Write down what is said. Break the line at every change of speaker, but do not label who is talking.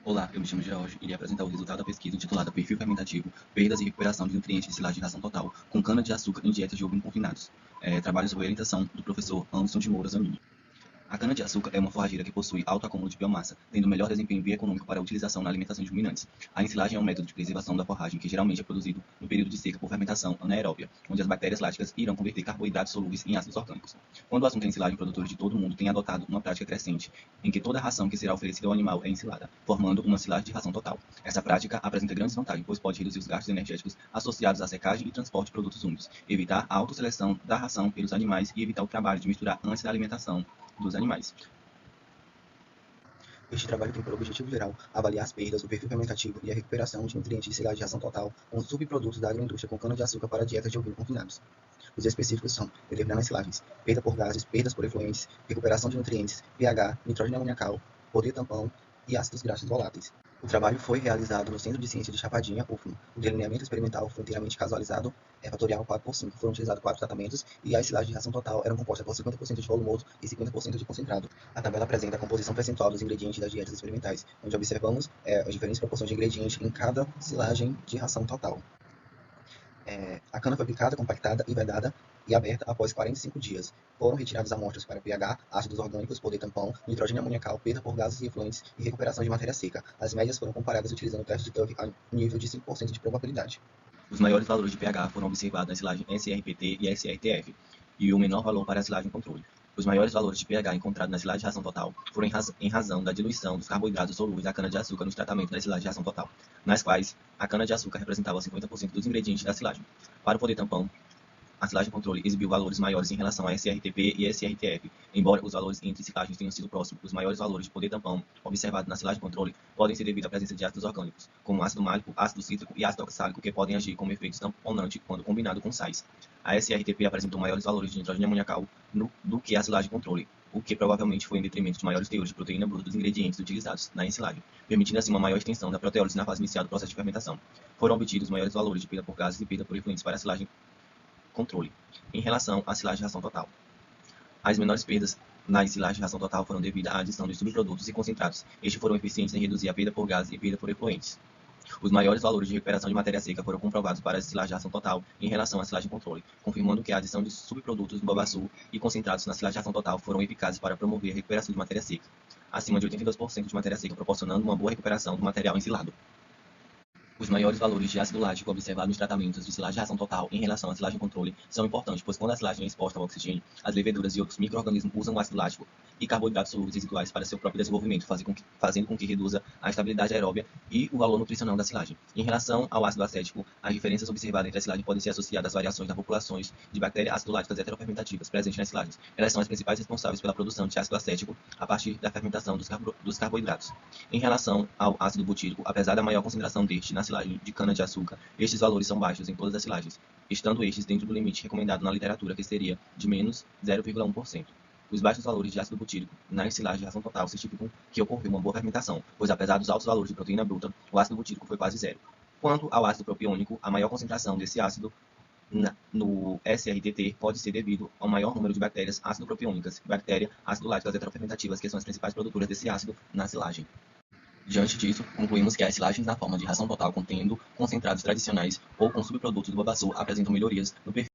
Olá, eu me chamo George e irei apresentar o resultado da pesquisa intitulada Perfil Fermentativo, Perdas e Recuperação de Nutrientes de Silagem de Ração Total, com cana-de-açúcar em dietas de ovos confinados. Trabalho sob orientação do professor Anderson de Moura Zanini. A cana-de-açúcar é uma forrageira que possui alto acúmulo de biomassa, tendo melhor desempenho bioeconômico para a utilização na alimentação de ruminantes. A ensilagem é um método de preservação da forragem que geralmente é produzido no período de seca por fermentação anaeróbia, onde as bactérias láticas irão converter carboidratos solúveis em ácidos orgânicos. Quando o assunto é ensilagem, produtores de todo o mundo têm adotado uma prática crescente, em que toda a ração que será oferecida ao animal é ensilada, formando uma silagem de ração total. Essa prática apresenta grandes vantagens, pois pode reduzir os gastos energéticos associados à secagem e transporte de produtos úmidos, evitar a autosseleção da ração pelos animais e evitar o trabalho de misturar antes da alimentação dos animais.
Este trabalho tem por objetivo geral avaliar as perdas, o perfil fermentativo e a recuperação de nutrientes de silagem de ração total com subprodutos da agroindústria com cana-de-açúcar para dietas de ovino confinados. Os específicos são determinar as silagens, perda por gases, perdas por efluentes, recuperação de nutrientes, pH, nitrogênio amoniacal, poder tampão e ácidos graxos voláteis. O trabalho foi realizado no Centro de Ciência de Chapadinha, UFMA. O delineamento experimental foi inteiramente casualizado, fatorial 4/5. Foram utilizados 4 tratamentos e as silagens de ração total eram compostas por 50% de volumoso e 50% de concentrado. A tabela apresenta a composição percentual dos ingredientes das dietas experimentais, onde observamos as diferentes proporções de ingredientes em cada silagem de ração total. A cana foi picada, compactada e vedada e aberta após 45 dias. Foram retiradas amostras para pH, ácidos orgânicos, poder tampão, nitrogênio amoniacal, perda por gases e efluentes e recuperação de matéria seca. As médias foram comparadas utilizando o teste de Tuff a nível de 5% de probabilidade.
Os maiores valores de pH foram observados na silagem SRPT e SRTF, e o menor valor para a silagem controle. Os maiores valores de pH encontrados na silagem de ração total foram em razão da diluição dos carboidratos solúveis da cana-de-açúcar nos tratamentos da silagem de ração total, nas quais a cana-de-açúcar representava 50% dos ingredientes da silagem. Para o poder tampão, a silagem controle exibiu valores maiores em relação a SRTP e SRTF, embora os valores entre silagens tenham sido próximos. Os maiores valores de poder tampão observados na silagem controle podem ser devido à presença de ácidos orgânicos, como ácido málico, ácido cítrico e ácido oxálico, que podem agir como efeito tamponante quando combinado com sais. A SRTP apresentou maiores valores de nitrogênio amoniacal do que a silagem controle, o que provavelmente foi em detrimento de maiores teores de proteína bruta dos ingredientes utilizados na ensilagem, permitindo assim uma maior extensão da proteólise na fase inicial do processo de fermentação. Foram obtidos maiores valores de perda por gases e perda por efluentes para a silagem controle, em relação à silagem de ração total. As menores perdas na silagem de ração total foram devidas à adição de subprodutos e concentrados. Estes foram eficientes em reduzir a perda por gases e perda por efluentes. Os maiores valores de recuperação de matéria seca foram comprovados para a silagem de ração total em relação à silagem controle, confirmando que a adição de subprodutos do babaçu e concentrados na silagem de ração total foram eficazes para promover a recuperação de matéria seca, acima de 82% de matéria seca, proporcionando uma boa recuperação do material ensilado. Os maiores valores de ácido lático observados nos tratamentos de silagem de ração total em relação à silagem controle são importantes, pois quando a silagem é exposta ao oxigênio, as leveduras e outros micro-organismos usam o ácido lático e carboidratos solúveis residuais para seu próprio desenvolvimento, fazendo com que reduza a estabilidade aeróbia e o valor nutricional da silagem. Em relação ao ácido acético, as diferenças observadas entre a silagem podem ser associadas às variações das populações de bactérias ácido-láticas heterofermentativas presentes nas silagens. Elas são as principais responsáveis pela produção de ácido acético a partir da fermentação dos carboidratos. Em relação ao ácido butírico, apesar da maior concentração deste na silagem de cana-de-açúcar, estes valores são baixos em todas as silagens, estando estes dentro do limite recomendado na literatura, que seria de menos 0,1%. Os baixos valores de ácido butírico na silagem de ração total certificam que ocorreu uma boa fermentação, pois apesar dos altos valores de proteína bruta, o ácido butírico foi quase zero. Quanto ao ácido propiônico, a maior concentração desse ácido no SRTT pode ser devido ao maior número de bactérias ácido-propiônicas, bactérias ácido-láticas heterofermentativas, que são as principais produtoras desse ácido na silagem. Diante disso, concluímos que as silagens na forma de ração total contendo concentrados tradicionais ou com subprodutos do babaçu apresentam melhorias no perfil